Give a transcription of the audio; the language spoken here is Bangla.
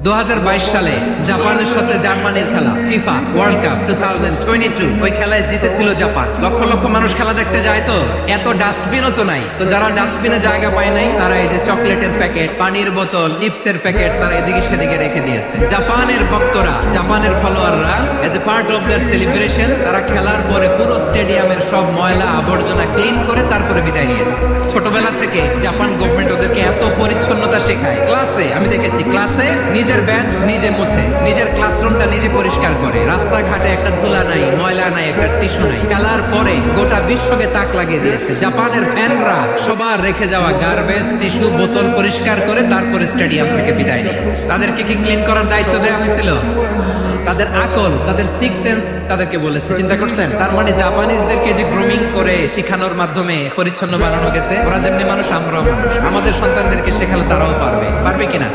2022 সালে জাপানের সাথে জার্মানির খেলা ফিফা ওয়ার্ল্ড কাপ 2022 ওই খেলায় জিতেছিল জাপান। লক্ষ লক্ষ মানুষ খেলা দেখতে যায়, তো এত ডাস্টবিনও তো নাই। তো যারা ডাস্টবিনে জায়গা পায় নাই, তারা এই যে চকলেটের প্যাকেট, পানির বোতল, চিপসের প্যাকেট তারা এদিকে সেদিকে রেখে দিয়েছে। জাপানের ভক্তরা, জাপানের ফলোয়াররা as a part of their celebration তারা খেলার পরে পুরো স্টেডিয়ামের সব ময়লা আবর্জনা ক্লিন করে তারপরে বিদায় নিয়েছে। ছোটবেলা থেকে জাপান গভর্নমেন্ট ওদেরকে এত পরিচ্ছন্নতা শেখায়। ক্লাসে আমি দেখেছি, ক্লাসে নিজের বেঞ্চ নিজে মুছে, নিজের ক্লাসরুমটা নিজে পরিষ্কার করে, রাস্তাঘাটে একটা ধুলা নাই, ময়লা নাই, একটা টিস্যু নাই। খেলার পরে গোটা বিশ্বকে তাক লাগিয়ে দিয়েছে। জাপানের ফ্যানরা সবার রেখে যাওয়া গার্বেজ, টিস্যু, বোতল পরিষ্কার করে তারপরে স্টেডিয়াম থেকে বিদায় নিয়েছে। তাদেরকে কি ক্লিন করার দায়িত্ব দেওয়া হয়েছিল? তাদের আকল, তাদের সিক্স সেন্স তাদেরকে বলেছে। চিন্তা করছেন? তার মানে জাপানিজদেরকে যে গ্রুমিং করে শেখানোর মাধ্যমে পরিচ্ছন্ন বানানো গেছে। ওরা যেমনি মানুষ, আমরাও মানুষ। আমাদের সন্তানদেরকে শেখালে তারাও পারবে কিনা?